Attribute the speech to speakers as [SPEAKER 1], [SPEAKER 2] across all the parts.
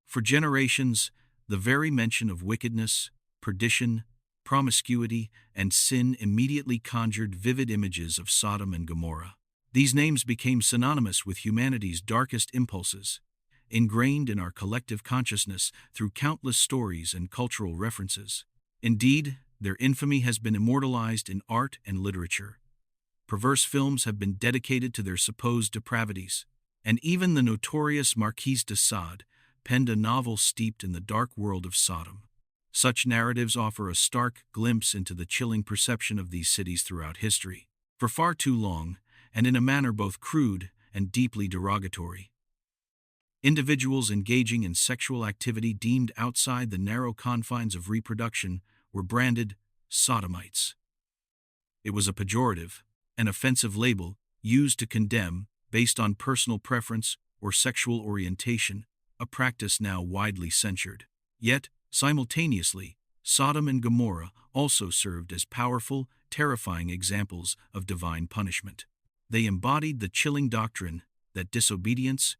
[SPEAKER 1] For generations, the very mention of wickedness, perdition, promiscuity, and sin immediately conjured vivid images of Sodom and Gomorrah. These names became synonymous with humanity's darkest impulses, ingrained in our collective consciousness through countless stories and cultural references. Indeed, their infamy has been immortalized in art and literature. Perverse films have been dedicated to their supposed depravities, and even the notorious Marquis de Sade penned a novel steeped in the dark world of Sodom. Such narratives offer a stark glimpse into the chilling perception of these cities throughout history. For far too long, and in a manner both crude and deeply derogatory, individuals engaging in sexual activity deemed outside the narrow confines of reproduction were branded sodomites. It was a pejorative, an offensive label used to condemn, based on personal preference or sexual orientation, a practice now widely censured. Yet, simultaneously, Sodom and Gomorrah also served as powerful, terrifying examples of divine punishment. They embodied the chilling doctrine that disobedience,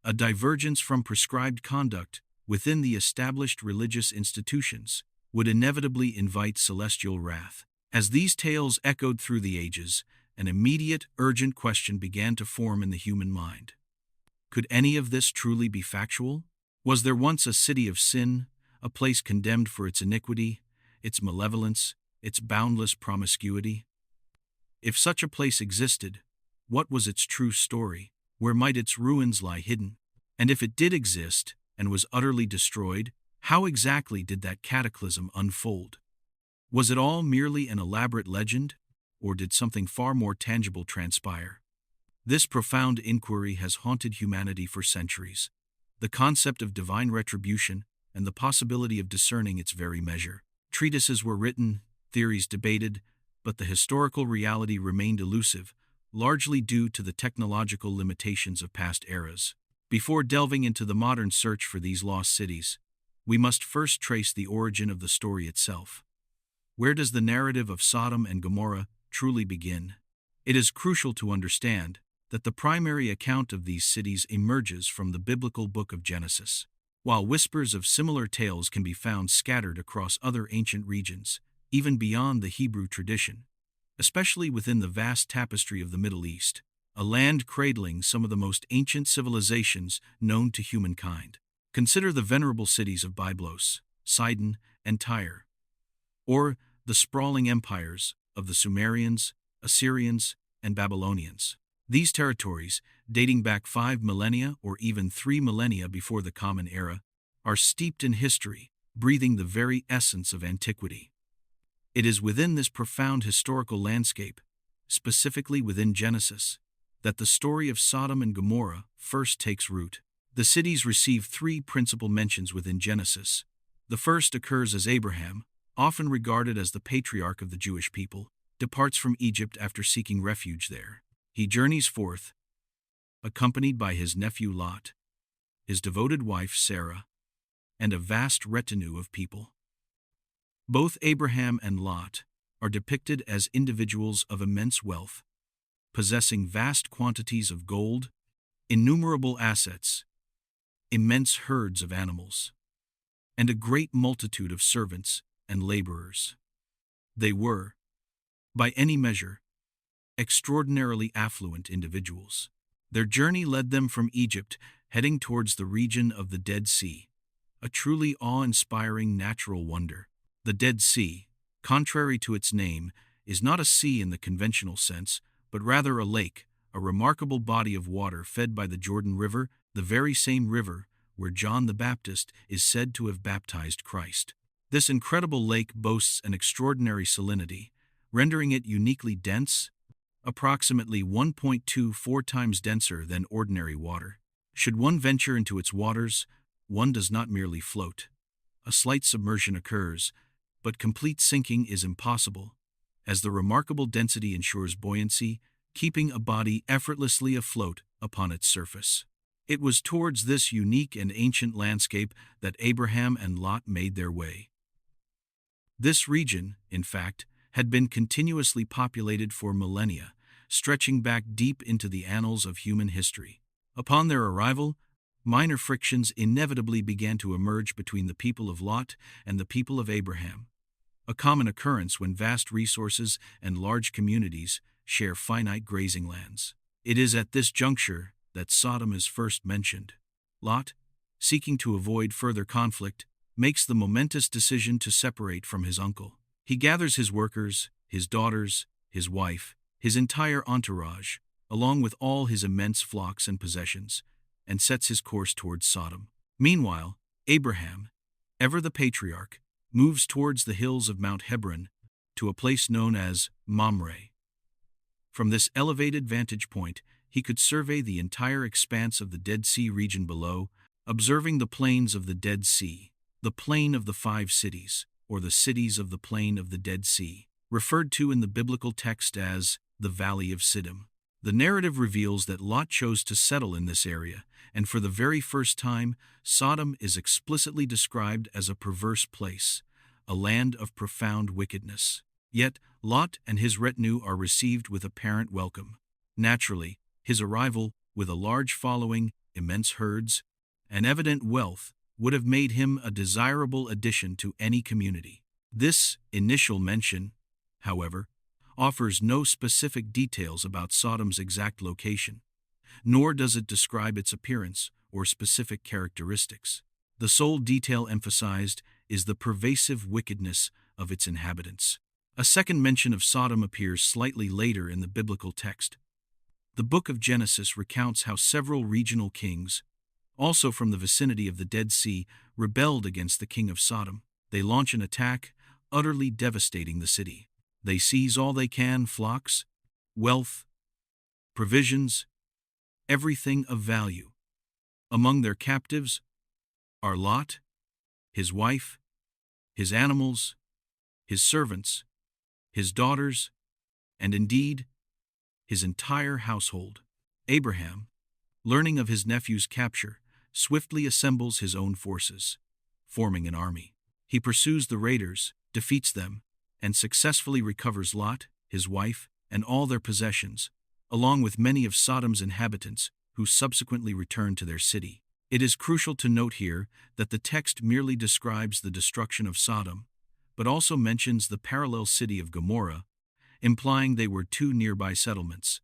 [SPEAKER 1] a divergence from prescribed conduct within the established religious institutions, would inevitably invite celestial wrath. As these tales echoed through the ages, an immediate, urgent question began to form in the human mind. Could any of this truly be factual? Was there once a city of sin, a place condemned for its iniquity, its malevolence, its boundless promiscuity? If such a place existed, what was its true story? Where might its ruins lie hidden? And if it did exist and was utterly destroyed, how exactly did that cataclysm unfold? Was it all merely an elaborate legend, or did something far more tangible transpire? This profound inquiry has haunted humanity for centuries. The concept of divine retribution and the possibility of discerning its very measure. Treatises were written, theories debated, but the historical reality remained elusive, largely due to the technological limitations of past eras. Before delving into the modern search for these lost cities, we must first trace the origin of the story itself. Where does the narrative of Sodom and Gomorrah truly begin? It is crucial to understand that the primary account of these cities emerges from the biblical book of Genesis. While whispers of similar tales can be found scattered across other ancient regions, even beyond the Hebrew tradition, especially within the vast tapestry of the Middle East, a land cradling some of the most ancient civilizations known to humankind. Consider the venerable cities of Byblos, Sidon, and Tyre, or the sprawling empires of the Sumerians, Assyrians, and Babylonians. These territories, dating back 5 millennia or even 3 millennia before the Common Era, are steeped in history, breathing the very essence of antiquity. It is within this profound historical landscape, specifically within Genesis, that the story of Sodom and Gomorrah first takes root. The cities receive 3 principal mentions within Genesis. The first occurs as Abraham, often regarded as the patriarch of the Jewish people, departs from Egypt after seeking refuge there. He journeys forth, accompanied by his nephew Lot, his devoted wife Sarah, and a vast retinue of people. Both Abraham and Lot are depicted as individuals of immense wealth, possessing vast quantities of gold, innumerable assets, immense herds of animals, and a great multitude of servants and laborers. They were, by any measure, extraordinarily affluent individuals. Their journey led them from Egypt, heading towards the region of the Dead Sea, a truly awe-inspiring natural wonder. The Dead Sea, contrary to its name, is not a sea in the conventional sense, but rather a lake, a remarkable body of water fed by the Jordan River, the very same river where John the Baptist is said to have baptized Christ. This incredible lake boasts an extraordinary salinity, rendering it uniquely dense, approximately 1.24 times denser than ordinary water. Should one venture into its waters, one does not merely float. A slight submersion occurs, but complete sinking is impossible, as the remarkable density ensures buoyancy, keeping a body effortlessly afloat upon its surface. It was towards this unique and ancient landscape that Abraham and Lot made their way. This region, in fact, had been continuously populated for millennia, stretching back deep into the annals of human history. Upon their arrival, minor frictions inevitably began to emerge between the people of Lot and the people of Abraham, a common occurrence when vast resources and large communities share finite grazing lands. It is at this juncture that Sodom is first mentioned. Lot, seeking to avoid further conflict, makes the momentous decision to separate from his uncle. He gathers his workers, his daughters, his wife, his entire entourage, along with all his immense flocks and possessions, and sets his course towards Sodom. Meanwhile, Abraham, ever the patriarch, moves towards the hills of Mount Hebron to a place known as Mamre. From this elevated vantage point, he could survey the entire expanse of the Dead Sea region below, observing the plains of the Dead Sea, the plain of the 5 cities, or the cities of the plain of the Dead Sea, referred to in the biblical text as the Valley of Siddim. The narrative reveals that Lot chose to settle in this area, and for the very first time, Sodom is explicitly described as a perverse place, a land of profound wickedness. Yet, Lot and his retinue are received with apparent welcome. Naturally, his arrival, with a large following, immense herds, and evident wealth, would have made him a desirable addition to any community. This initial mention, however, offers no specific details about Sodom's exact location, nor does it describe its appearance or specific characteristics. The sole detail emphasized is the pervasive wickedness of its inhabitants. A second mention of Sodom appears slightly later in the biblical text. The book of Genesis recounts how several regional kings, also from the vicinity of the Dead Sea, rebelled against the king of Sodom. They launch an attack, utterly devastating the city. They seize all they can: flocks, wealth, provisions, everything of value. Among their captives are Lot, his wife, his animals, his servants, his daughters, and indeed, his entire household. Abraham, learning of his nephew's capture, swiftly assembles his own forces, forming an army. He pursues the raiders, defeats them, and successfully recovers Lot, his wife, and all their possessions, along with many of Sodom's inhabitants, who subsequently return to their city. It is crucial to note here that the text merely describes the destruction of Sodom, but also mentions the parallel city of Gomorrah, implying they were 2 nearby settlements.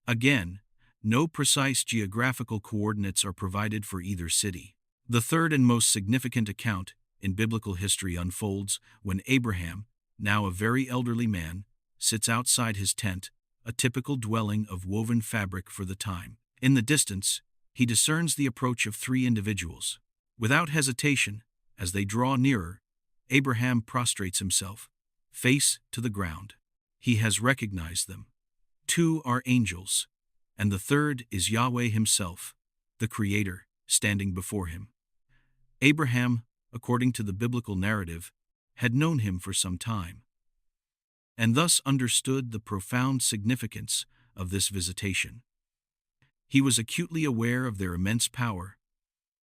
[SPEAKER 1] Again, no precise geographical coordinates are provided for either city. The third and most significant account in biblical history unfolds when Abraham, now a very elderly man, sits outside his tent, a typical dwelling of woven fabric for the time. In the distance, he discerns the approach of 3 individuals. Without hesitation, as they draw nearer, Abraham prostrates himself, face to the ground. He has recognized them. 2 are angels, and the third is Yahweh himself, the Creator, standing before him. Abraham, according to the biblical narrative, had known him for some time, and thus understood the profound significance of this visitation. He was acutely aware of their immense power,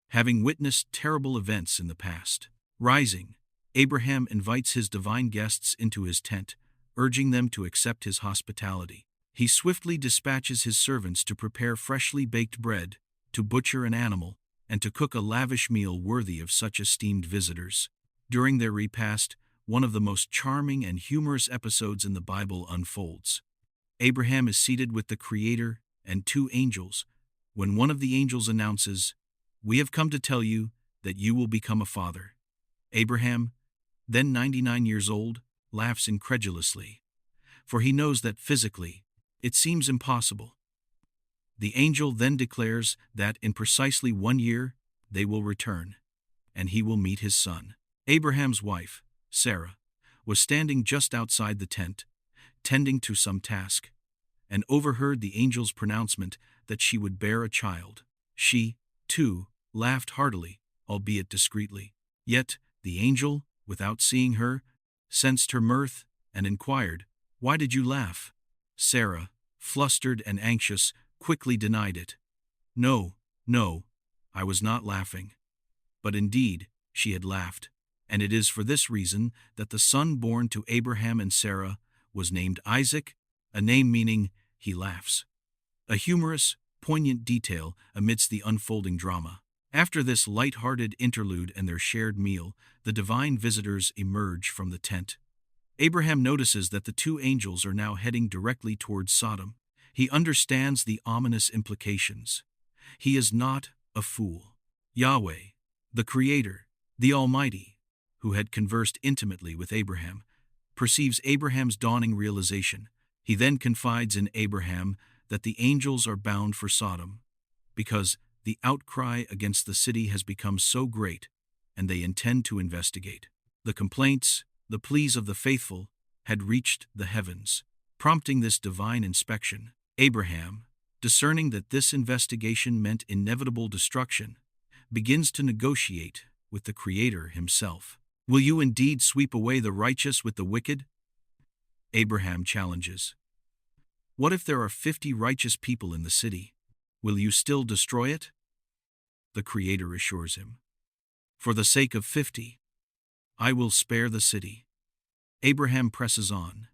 [SPEAKER 1] having witnessed terrible events in the past. Rising, Abraham invites his divine guests into his tent, urging them to accept his hospitality. He swiftly dispatches his servants to prepare freshly baked bread, to butcher an animal, and to cook a lavish meal worthy of such esteemed visitors. During their repast, one of the most charming and humorous episodes in the Bible unfolds. Abraham is seated with the Creator and 2 angels, when one of the angels announces, "We have come to tell you that you will become a father." Abraham, then 99 years old, laughs incredulously, for he knows that physically, it seems impossible. The angel then declares that in precisely 1 year, they will return, and he will meet his son. Abraham's wife, Sarah, was standing just outside the tent, tending to some task, and overheard the angel's pronouncement that she would bear a child. She, too, laughed heartily, albeit discreetly. Yet the angel, without seeing her, sensed her mirth and inquired, "Why did you laugh?" Sarah, flustered and anxious, quickly denied it. No, I was not laughing." But indeed, she had laughed, and it is for this reason that the son born to Abraham and Sarah was named Isaac, a name meaning "he laughs." A humorous, poignant detail amidst the unfolding drama. After this light-hearted interlude and their shared meal, the divine visitors emerge from the tent. Abraham notices that the two angels are now heading directly towards Sodom. He understands the ominous implications. He is not a fool. Yahweh, the Creator, the Almighty, who had conversed intimately with Abraham, perceives Abraham's dawning realization. He then confides in Abraham that the angels are bound for Sodom, because the outcry against the city has become so great, and they intend to investigate. The complaints, the pleas of the faithful, had reached the heavens, prompting this divine inspection. Abraham, discerning that this investigation meant inevitable destruction, begins to negotiate with the Creator himself. Will you indeed sweep away the righteous with the wicked? Abraham challenges. What if there are 50 righteous people in the city? Will you still destroy it? The Creator assures him. For the sake of 50, I will spare the city. Abraham presses on.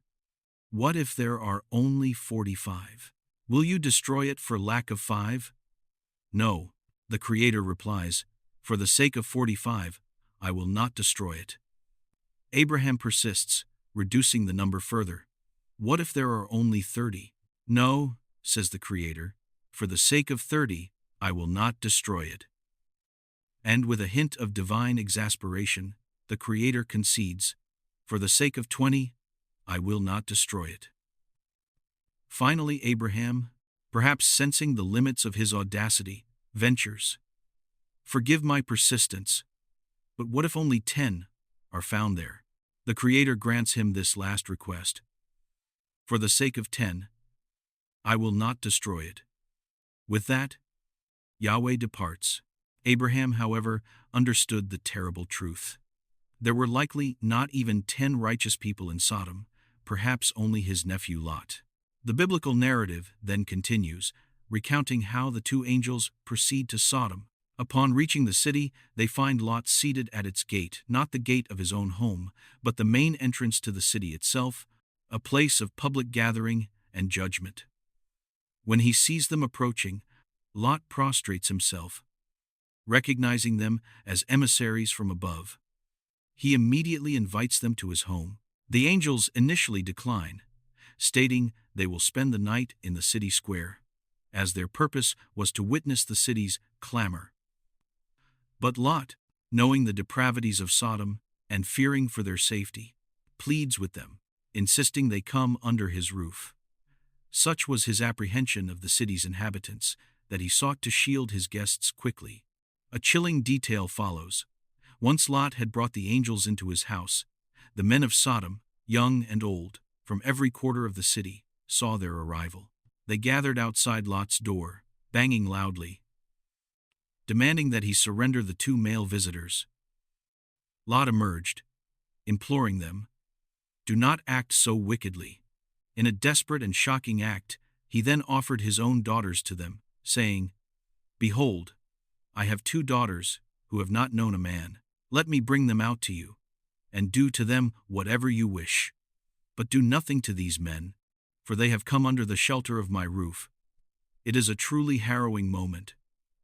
[SPEAKER 1] What if there are only 45? Will you destroy it for lack of 5? No, the Creator replies, for the sake of 45, I will not destroy it. Abraham persists, reducing the number further. What if there are only 30? No, says the Creator, for the sake of 30, I will not destroy it. And with a hint of divine exasperation, the Creator concedes, for the sake of 20, I will not destroy it. Finally, Abraham, perhaps sensing the limits of his audacity, ventures. Forgive my persistence, but what if only 10 are found there? The Creator grants him this last request. For the sake of 10, I will not destroy it. With that, Yahweh departs. Abraham, however, understood the terrible truth. There were likely not even 10 righteous people in Sodom, perhaps only his nephew Lot. The biblical narrative then continues, recounting how the two angels proceed to Sodom. Upon reaching the city, they find Lot seated at its gate, not the gate of his own home, but the main entrance to the city itself, a place of public gathering and judgment. When he sees them approaching, Lot prostrates himself, recognizing them as emissaries from above. He immediately invites them to his home. The angels initially decline, stating they will spend the night in the city square, as their purpose was to witness the city's clamor. But Lot, knowing the depravities of Sodom and fearing for their safety, pleads with them, insisting they come under his roof. Such was his apprehension of the city's inhabitants that he sought to shield his guests quickly. A chilling detail follows. Once Lot had brought the angels into his house, the men of Sodom, young and old, from every quarter of the city, saw their arrival. They gathered outside Lot's door, banging loudly, demanding that he surrender the two male visitors. Lot emerged, imploring them, "Do not act so wickedly." In a desperate and shocking act, he then offered his own daughters to them, saying, "Behold, I have 2 daughters who have not known a man. Let me bring them out to you, and do to them whatever you wish. But do nothing to these men, for they have come under the shelter of my roof." It is a truly harrowing moment,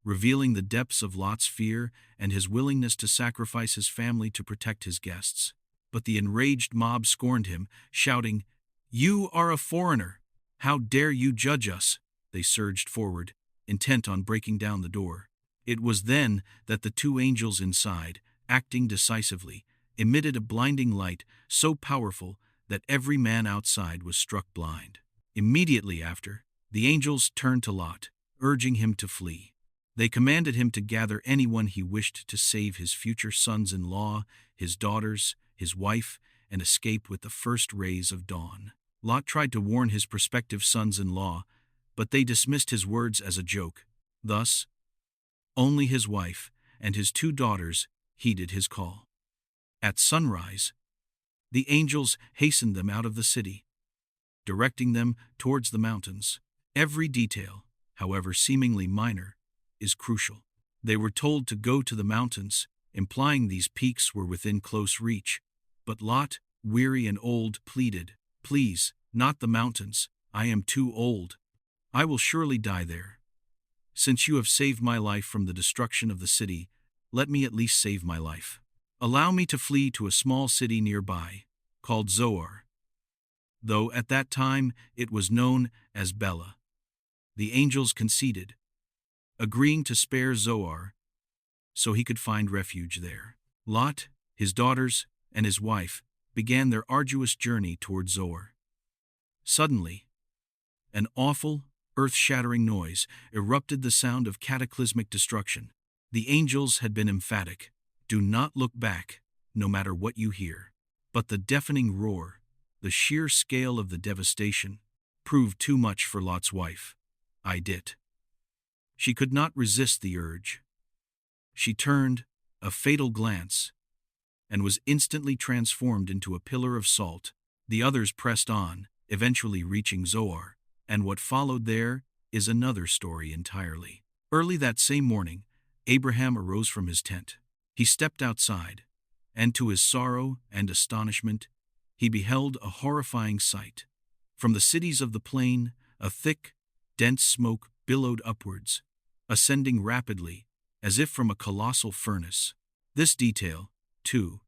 [SPEAKER 1] revealing the depths of Lot's fear and his willingness to sacrifice his family to protect his guests. But the enraged mob scorned him, shouting, "You are a foreigner! How dare you judge us?" They surged forward, intent on breaking down the door. It was then that the two angels inside, acting decisively, emitted a blinding light so powerful that every man outside was struck blind. Immediately after, the angels turned to Lot, urging him to flee. They commanded him to gather anyone he wished to save his future sons-in-law, his daughters, his wife, and escape with the first rays of dawn. Lot tried to warn his prospective sons-in-law, but they dismissed his words as a joke. Thus, only his wife and his 2 daughters heeded his call. At sunrise, the angels hastened them out of the city, directing them towards the mountains. Every detail, however seemingly minor, is crucial. They were told to go to the mountains, implying these peaks were within close reach. But Lot, weary and old, pleaded, "Please, not the mountains. I am too old. I will surely die there." Since you have saved my life from the destruction of the city, let me at least save my life. Allow me to flee to a small city nearby, called Zoar, though at that time it was known as Bela. The angels conceded, agreeing to spare Zoar so he could find refuge there. Lot, his daughters, and his wife began their arduous journey toward Zoar. Suddenly, an awful, earth-shattering noise erupted, the sound of cataclysmic destruction. The angels had been emphatic. Do not look back, no matter what you hear. But the deafening roar, the sheer scale of the devastation, proved too much for Lot's wife, Idit. She could not resist the urge. She turned, a fatal glance, and was instantly transformed into a pillar of salt. The others pressed on, eventually reaching Zoar, and what followed there is another story entirely. Early that same morning, Abraham arose from his tent. He stepped outside, and to his sorrow and astonishment, he beheld a horrifying sight. From the cities of the plain, a thick, dense smoke billowed upwards, ascending rapidly, as if from a colossal furnace. This detail, too,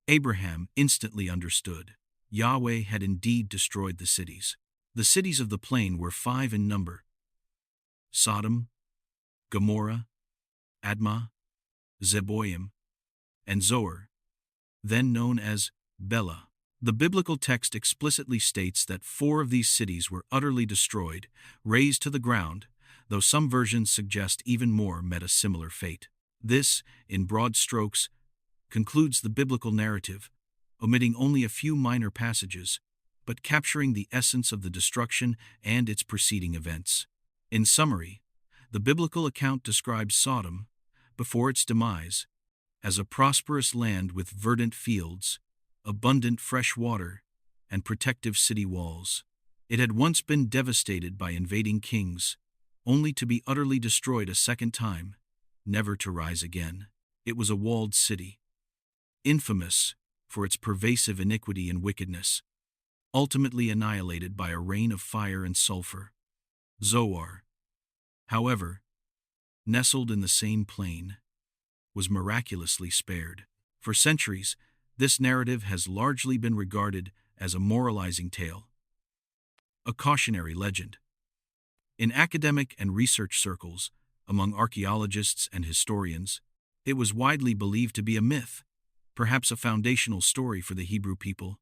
[SPEAKER 1] Abraham instantly understood. Yahweh had indeed destroyed the cities. The cities of the plain were 5 in number: Sodom, Gomorrah, Admah, Zeboim, and Zoar, then known as Bela. The biblical text explicitly states that 4 of these cities were utterly destroyed, razed to the ground, though some versions suggest even more met a similar fate. This, in broad strokes, concludes the biblical narrative, omitting only a few minor passages, but capturing the essence of the destruction and its preceding events. In summary, the biblical account describes Sodom, before its demise, as a prosperous land with verdant fields, abundant fresh water, and protective city walls. It had once been devastated by invading kings, only to be utterly destroyed a second time, never to rise again. It was a walled city, infamous for its pervasive iniquity and wickedness, ultimately annihilated by a rain of fire and sulfur. Zoar, however, nestled in the same plain, was miraculously spared. For centuries, this narrative has largely been regarded as a moralizing tale, a cautionary legend. In academic and research circles, among archaeologists and historians, it was widely believed to be a myth, perhaps a foundational story for the Hebrew people,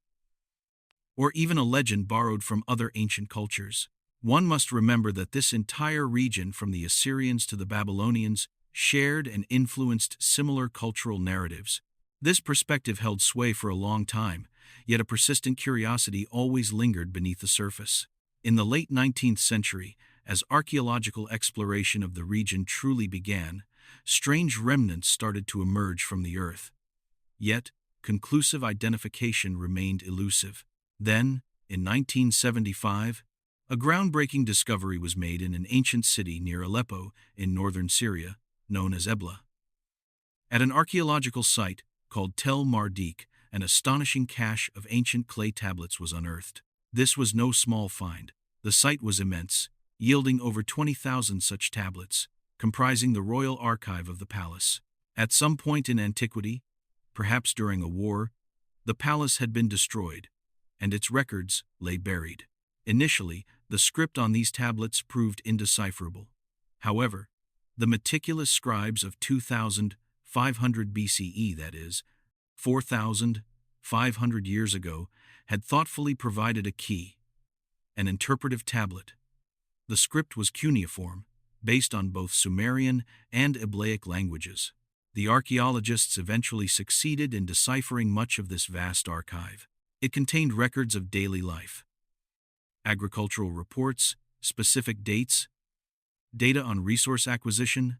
[SPEAKER 1] or even a legend borrowed from other ancient cultures. One must remember that this entire region, from the Assyrians to the Babylonians, shared and influenced similar cultural narratives. This perspective held sway for a long time, yet a persistent curiosity always lingered beneath the surface. In the late 19th century, as archaeological exploration of the region truly began, strange remnants started to emerge from the earth. Yet, conclusive identification remained elusive. Then, in 1975, a groundbreaking discovery was made in an ancient city near Aleppo in northern Syria, known as ed-Dhra. At an archaeological site called Tel Mardik, an astonishing cache of ancient clay tablets was unearthed. This was no small find. The site was immense, yielding over 20,000 such tablets, comprising the royal archive of the palace. At some point in antiquity, perhaps during a war, the palace had been destroyed, and its records lay buried. Initially, the script on these tablets proved indecipherable. However, the meticulous scribes of 2,500 BCE, that is, 4,500 years ago, had thoughtfully provided a key, an interpretive tablet. The script was cuneiform, based on both Sumerian and Hebraic languages. The archaeologists eventually succeeded in deciphering much of this vast archive. It contained records of daily life, agricultural reports, specific dates, data on resource acquisition,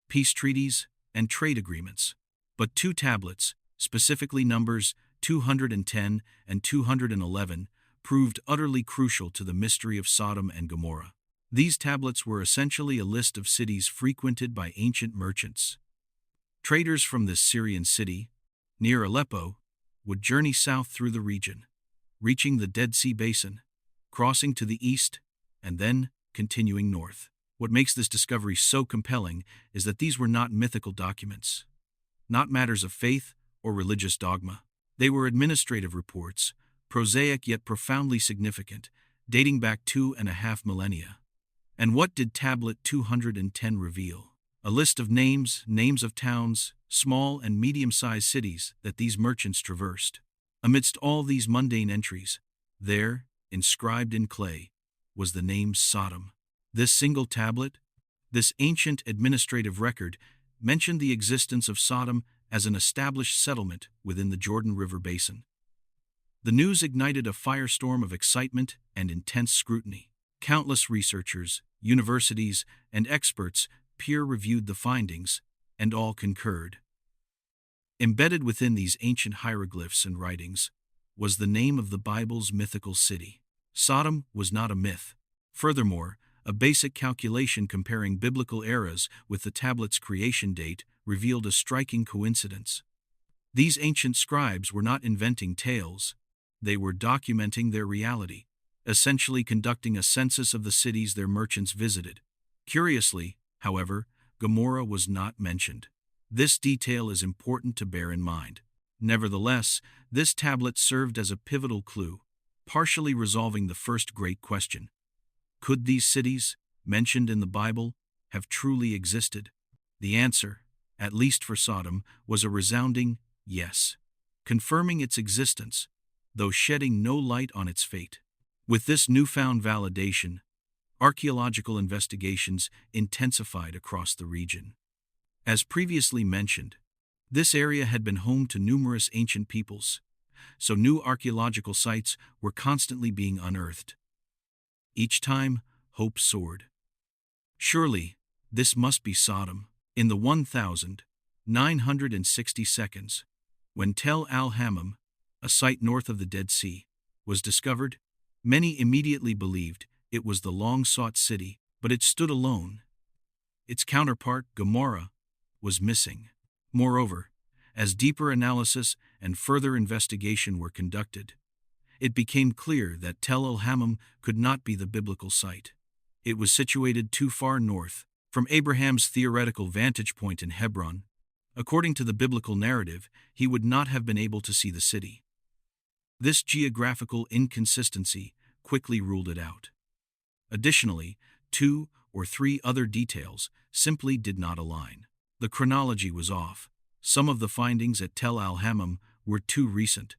[SPEAKER 1] peace treaties, and trade agreements. But 2 tablets, specifically numbers 210 and 211, proved utterly crucial to the mystery of Sodom and Gomorrah. These tablets were essentially a list of cities frequented by ancient merchants. Traders from this Syrian city, near Aleppo, would journey south through the region, reaching the Dead Sea Basin, crossing to the east, and then continuing north. What makes this discovery so compelling is that these were not mythical documents, not matters of faith or religious dogma. They were administrative reports, prosaic yet profoundly significant, dating back 2.5 millennia. And what did Tablet 210 reveal? A list of names of towns, small and medium-sized cities that these merchants traversed. Amidst all these mundane entries, there, inscribed in clay, was the name Sodom. This single tablet, this ancient administrative record, mentioned the existence of Sodom as an established settlement within the Jordan River basin. The news ignited a firestorm of excitement and intense scrutiny. Countless researchers, universities, and experts peer-reviewed the findings, and all concurred. Embedded within these ancient hieroglyphs and writings was the name of the Bible's mythical city. Sodom was not a myth. Furthermore, a basic calculation comparing biblical eras with the tablet's creation date revealed a striking coincidence. These ancient scribes were not inventing tales, they were documenting their reality, essentially conducting a census of the cities their merchants visited. Curiously, however, Gomorrah was not mentioned. This detail is important to bear in mind. Nevertheless, this tablet served as a pivotal clue, partially resolving the first great question. Could these cities, mentioned in the Bible, have truly existed? The answer, at least for Sodom, was a resounding yes, confirming its existence, though shedding no light on its fate. With this newfound validation, archaeological investigations intensified across the region. As previously mentioned, this area had been home to numerous ancient peoples, so new archaeological sites were constantly being unearthed. Each time, hope soared. Surely, this must be Sodom. In the 1960 seconds, when Tel al-Hammam, a site north of the Dead Sea, was discovered, many immediately believed it was the long-sought city, but it stood alone. Its counterpart, Gomorrah, was missing. Moreover, as deeper analysis and further investigation were conducted, it became clear that Tel al-Hammam could not be the biblical site. It was situated too far north. From Abraham's theoretical vantage point in Hebron, according to the biblical narrative, he would not have been able to see the city. This geographical inconsistency quickly ruled it out. Additionally, 2 or 3 other details simply did not align. The chronology was off. Some of the findings at Tel al-Hammam were too recent,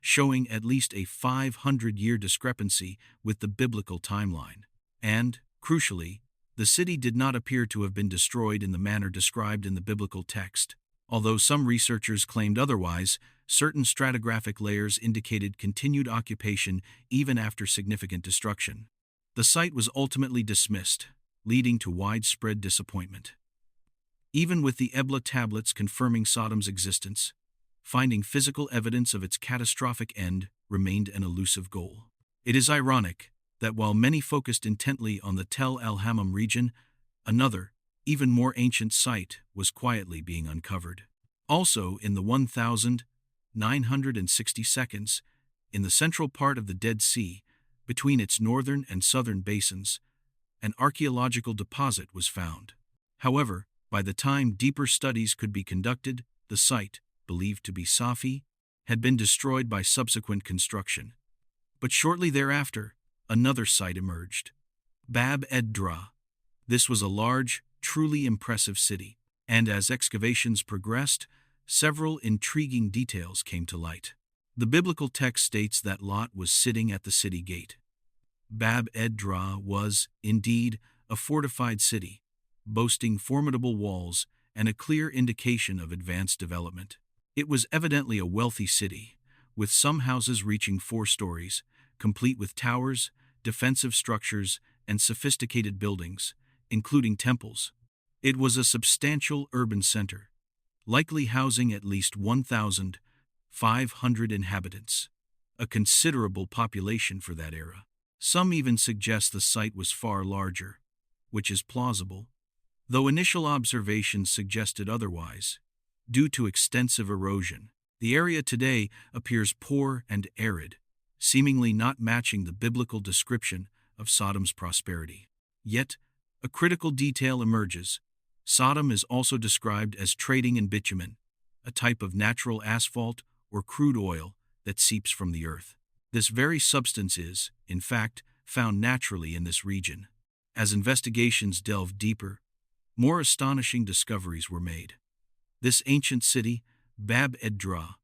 [SPEAKER 1] showing at least a 500-year discrepancy with the biblical timeline. And, crucially, the city did not appear to have been destroyed in the manner described in the biblical text. Although some researchers claimed otherwise, certain stratigraphic layers indicated continued occupation even after significant destruction. The site was ultimately dismissed, leading to widespread disappointment. Even with the ed-Dhra tablets confirming Sodom's existence, finding physical evidence of its catastrophic end remained an elusive goal. It is ironic that while many focused intently on the Tel al-Hammam region, another, even more ancient site was quietly being uncovered. Also, in the 1960 seconds, in the central part of the Dead Sea, between its northern and southern basins, an archaeological deposit was found. However, by the time deeper studies could be conducted, the site, believed to be Safi, had been destroyed by subsequent construction. But shortly thereafter, another site emerged, Bab ed-Dhra. This was a large, truly impressive city, and as excavations progressed, several intriguing details came to light. The biblical text states that Lot was sitting at the city gate. Bab ed-Dhra was, indeed, a fortified city, boasting formidable walls and a clear indication of advanced development. It was evidently a wealthy city, with some houses reaching 4 stories, complete with towers, defensive structures, and sophisticated buildings, including temples. It was a substantial urban center, likely housing at least 1,500 inhabitants, a considerable population for that era. Some even suggest the site was far larger, which is plausible, though initial observations suggested otherwise. Due to extensive erosion, the area today appears poor and arid, seemingly not matching the biblical description of Sodom's prosperity. Yet, A critical detail emerges. Sodom is also described as trading in bitumen, a type of natural asphalt or crude oil that seeps from the earth. This very substance is, in fact, found naturally in this region. As investigations delved deeper, more astonishing discoveries were made. This ancient city, ed-Dhra,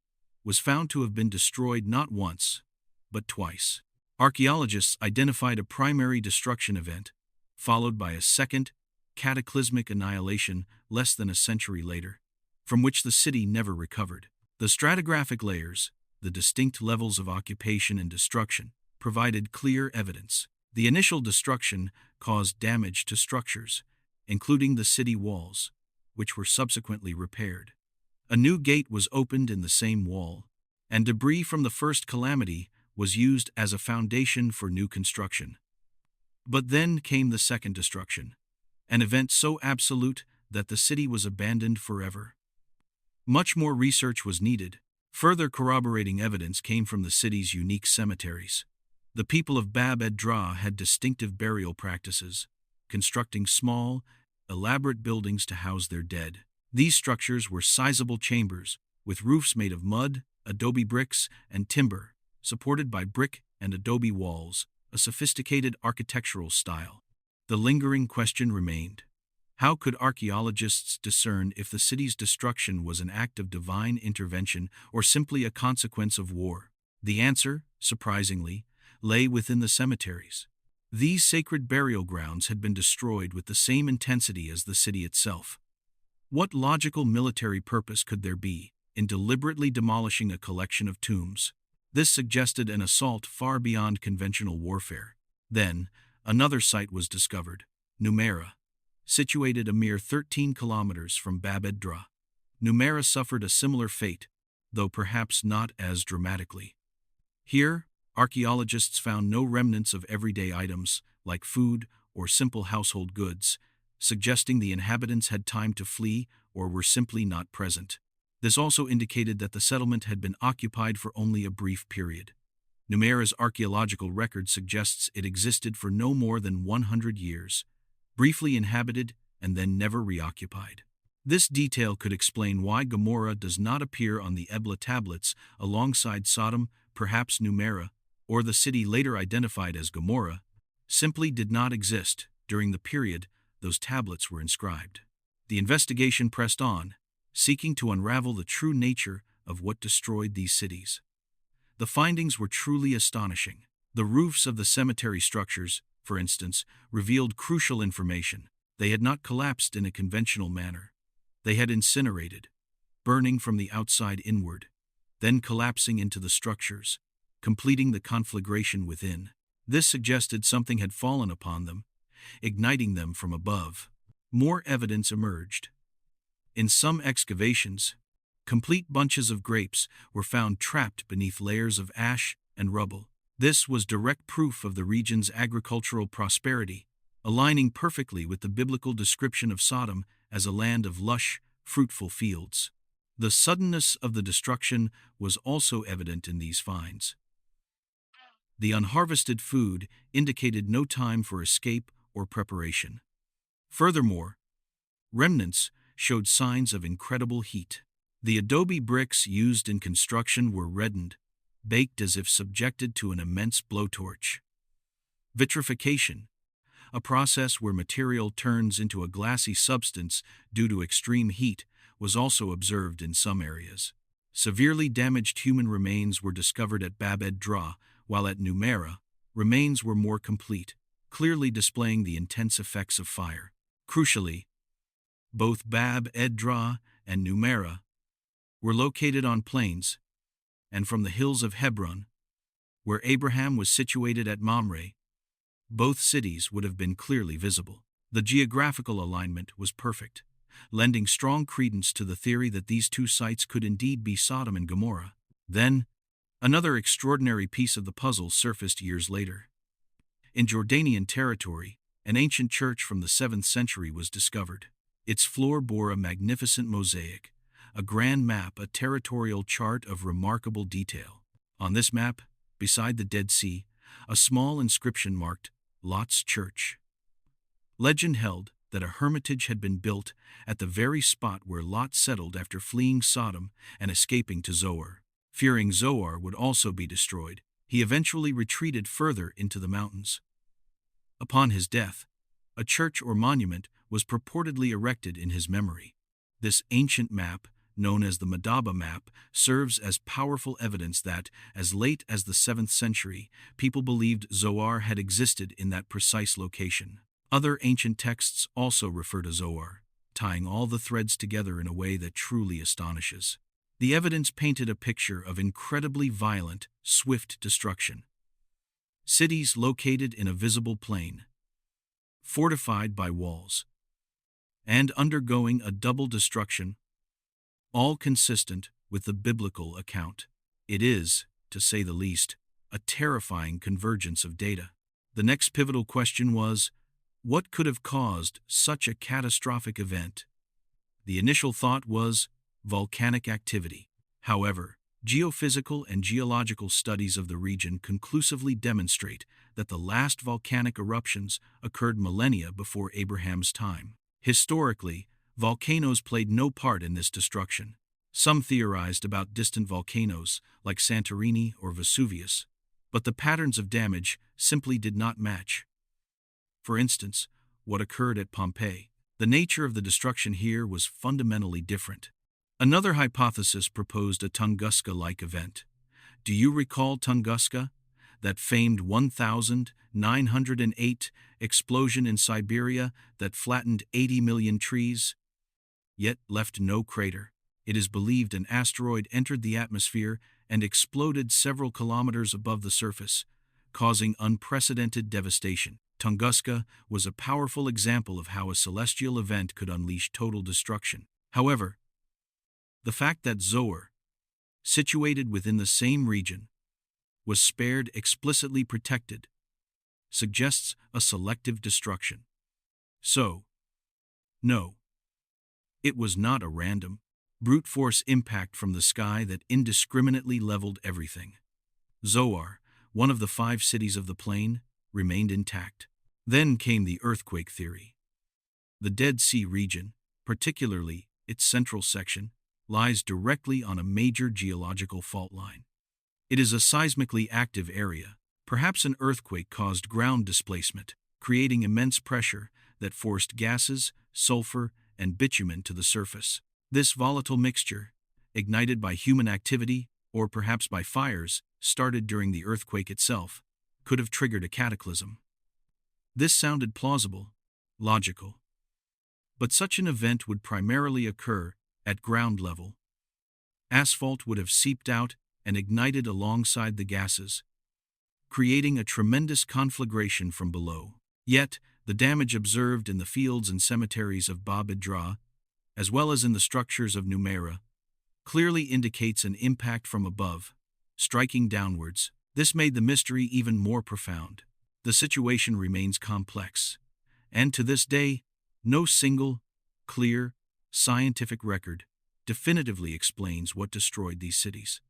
[SPEAKER 1] was found to have been destroyed not once, but twice. Archaeologists identified a primary destruction event, followed by a second, cataclysmic annihilation less than a century later, from which the city never recovered. The stratigraphic layers, the distinct levels of occupation and destruction, provided clear evidence. The initial destruction caused damage to structures, including the city walls, which were subsequently repaired. A new gate was opened in the same wall, and debris from the first calamity was used as a foundation for new construction. But then came the second destruction, an event so absolute that the city was abandoned forever. Much more research was needed. Further corroborating evidence came from the city's unique cemeteries. The people of ed-Dhra had distinctive burial practices, constructing small, elaborate buildings to house their dead. These structures were sizable chambers, with roofs made of mud, adobe bricks, and timber, supported by brick and adobe walls, a sophisticated architectural style. The lingering question remained: how could archaeologists discern if the city's destruction was an act of divine intervention or simply a consequence of war? The answer, surprisingly, lay within the cemeteries. These sacred burial grounds had been destroyed with the same intensity as the city itself. What logical military purpose could there be in deliberately demolishing a collection of tombs? This suggested an assault far beyond conventional warfare. Then, another site was discovered, Numeira, situated a mere 13 kilometers from ed-Dhra. Numeira suffered a similar fate, though perhaps not as dramatically. Here, archaeologists found no remnants of everyday items, like food or simple household goods, suggesting the inhabitants had time to flee or were simply not present. This also indicated that the settlement had been occupied for only a brief period. Numeira's archaeological record suggests it existed for no more than 100 years, briefly inhabited and then never reoccupied. This detail could explain why Gomorrah does not appear on the Ebla tablets alongside Sodom. Perhaps Numeira, or the city later identified as Gomorrah, simply did not exist during the period those tablets were inscribed. The investigation pressed on, seeking to unravel the true nature of what destroyed these cities. The findings were truly astonishing. The roofs of the cemetery structures, for instance, revealed crucial information. They had not collapsed in a conventional manner. They had incinerated, burning from the outside inward, then collapsing into the structures, completing the conflagration within. This suggested something had fallen upon them, igniting them from above. More evidence emerged. In some excavations, complete bunches of grapes were found trapped beneath layers of ash and rubble. This was direct proof of the region's agricultural prosperity, aligning perfectly with the biblical description of Sodom as a land of lush, fruitful fields. The suddenness of the destruction was also evident in these finds. The unharvested food indicated no time for escape or preparation. Furthermore, remnants showed signs of incredible heat. The adobe bricks used in construction were reddened, baked as if subjected to an immense blowtorch. Vitrification, a process where material turns into a glassy substance due to extreme heat, was also observed in some areas. Severely damaged human remains were discovered at ed-Dhra, while at Numeira, remains were more complete, clearly displaying the intense effects of fire. Crucially, both ed-Dhra and Numeira were located on plains, and from the hills of Hebron, where Abraham was situated at Mamre, both cities would have been clearly visible. The geographical alignment was perfect, lending strong credence to the theory that these two sites could indeed be Sodom and Gomorrah. Then, another extraordinary piece of the puzzle surfaced years later. In Jordanian territory, an ancient church from the 7th century was discovered. Its floor bore a magnificent mosaic, a grand map, a territorial chart of remarkable detail. On this map, beside the Dead Sea, a small inscription marked Lot's Church. Legend held that a hermitage had been built at the very spot where Lot settled after fleeing Sodom and escaping to Zoar. Fearing Zoar would also be destroyed, he eventually retreated further into the mountains. Upon his death, a church or monument was purportedly erected in his memory. This ancient map, known as the Madaba map, serves as powerful evidence that, as late as the 7th century, people believed Zoar had existed in that precise location. Other ancient texts also refer to Zoar, tying all the threads together in a way that truly astonishes. The evidence painted a picture of incredibly violent, swift destruction. Cities located in a visible plain, fortified by walls, and undergoing a double destruction, all consistent with the biblical account. It is, to say the least, a terrifying convergence of data. The next pivotal question was, what could have caused such a catastrophic event? The initial thought was volcanic activity. However, geophysical and geological studies of the region conclusively demonstrate that the last volcanic eruptions occurred millennia before Abraham's time. Historically, volcanoes played no part in this destruction. Some theorized about distant volcanoes like Santorini or Vesuvius, but the patterns of damage simply did not match. For instance, what occurred at Pompeii. The nature of the destruction here was fundamentally different. Another hypothesis proposed a Tunguska-like event. Do you recall Tunguska, that famed 1908 explosion in Siberia that flattened 80 million trees, yet left no crater? It is believed an asteroid entered the atmosphere and exploded several kilometers above the surface, causing unprecedented devastation. Tunguska was a powerful example of how a celestial event could unleash total destruction. However, the fact that Zoar, situated within the same region, was spared explicitly protected, suggests a selective destruction. So, no, it was not a random, brute force impact from the sky that indiscriminately leveled everything. Zoar, one of the 5 cities of the plain, remained intact. Then came the earthquake theory. The Dead Sea region, particularly its central section, lies directly on a major geological fault line. It is a seismically active area. Perhaps an earthquake caused ground displacement, creating immense pressure that forced gases, sulfur, and bitumen to the surface. This volatile mixture, ignited by human activity or perhaps by fires started during the earthquake itself, could have triggered a cataclysm. This sounded plausible, logical. But such an event would primarily occur at ground level. Asphalt would have seeped out and ignited alongside the gases, creating a tremendous conflagration from below. Yet, the damage observed in the fields and cemeteries of ed-Dhra, as well as in the structures of Numaira, clearly indicates an impact from above, striking downwards. This made the mystery even more profound. The situation remains complex, and to this day, no single, clear, scientific record definitively explains what destroyed these cities.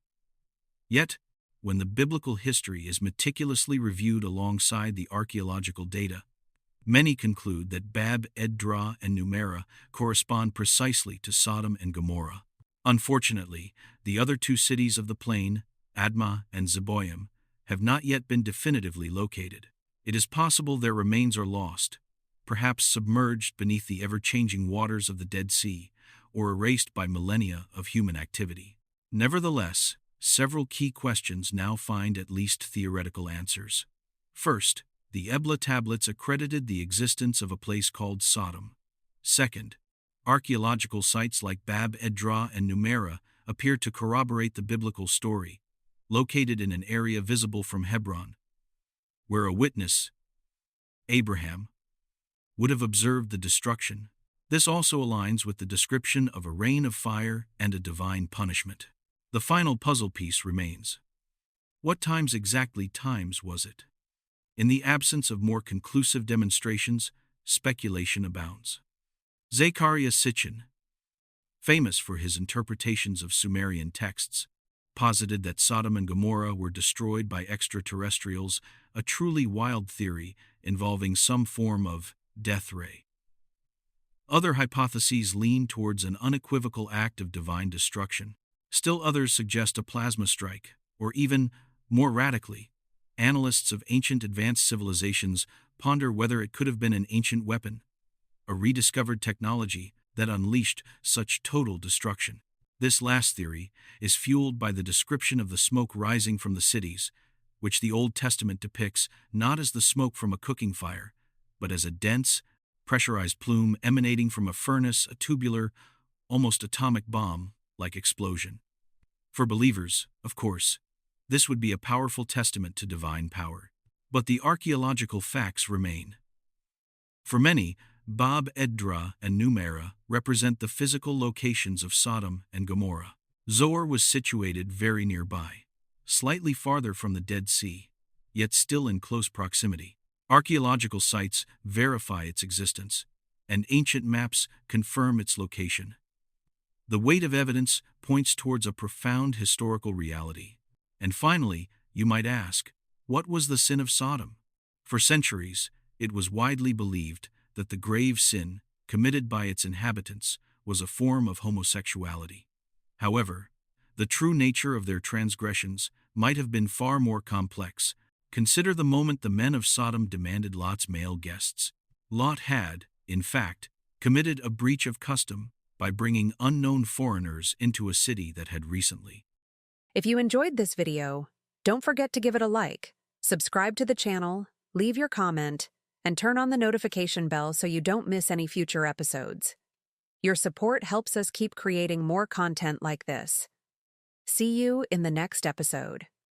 [SPEAKER 1] Yet, when the biblical history is meticulously reviewed alongside the archaeological data, many conclude that ed-Dhra and Numaira correspond precisely to Sodom and Gomorrah. Unfortunately, the other 2 cities of the plain, Admah and Zeboim, have not yet been definitively located. It is possible their remains are lost, perhaps submerged beneath the ever-changing waters of the Dead Sea, or erased by millennia of human activity. Nevertheless, several key questions now find at least theoretical answers. First, the Ebla tablets accredited the existence of a place called Sodom. Second, archaeological sites like ed-Dhra and Numaira appear to corroborate the biblical story, located in an area visible from Hebron, where a witness, Abraham, would have observed the destruction. This also aligns with the description of a rain of fire and a divine punishment. The final puzzle piece remains. What times exactly was it? In the absence of more conclusive demonstrations, speculation abounds. Zechariah Sitchin, famous for his interpretations of Sumerian texts, posited that Sodom and Gomorrah were destroyed by extraterrestrials, a truly wild theory involving some form of ed-Dhra. Other hypotheses lean towards an unequivocal act of divine destruction. Still others suggest a plasma strike, or even, more radically, analysts of ancient advanced civilizations ponder whether it could have been an ancient weapon, a rediscovered technology that unleashed such total destruction. This last theory is fueled by the description of the smoke rising from the cities, which the Old Testament depicts not as the smoke from a cooking fire, but as a dense, pressurized plume emanating from a furnace, a tubular, almost atomic bomb-like explosion. For believers, of course, this would be a powerful testament to divine power. But the archaeological facts remain. For many, ed-Dhra and Numeira represent the physical locations of Sodom and Gomorrah. Zoar was situated very nearby, slightly farther from the Dead Sea, yet still in close proximity. Archaeological sites verify its existence, and ancient maps confirm its location. The weight of evidence points towards a profound historical reality. And finally, you might ask, what was the sin of Sodom? For centuries, it was widely believed that the grave sin committed by its inhabitants was a form of homosexuality. However, the true nature of their transgressions might have been far more complex. Consider the moment the men of Sodom demanded Lot's male guests. Lot had, in fact, committed a breach of custom by bringing unknown foreigners into a city that had recently.
[SPEAKER 2] If you enjoyed this video, don't forget to give it a like, subscribe to the channel, leave your comment, and turn on the notification bell so you don't miss any future episodes. Your support helps us keep creating more content like this. See you in the next episode.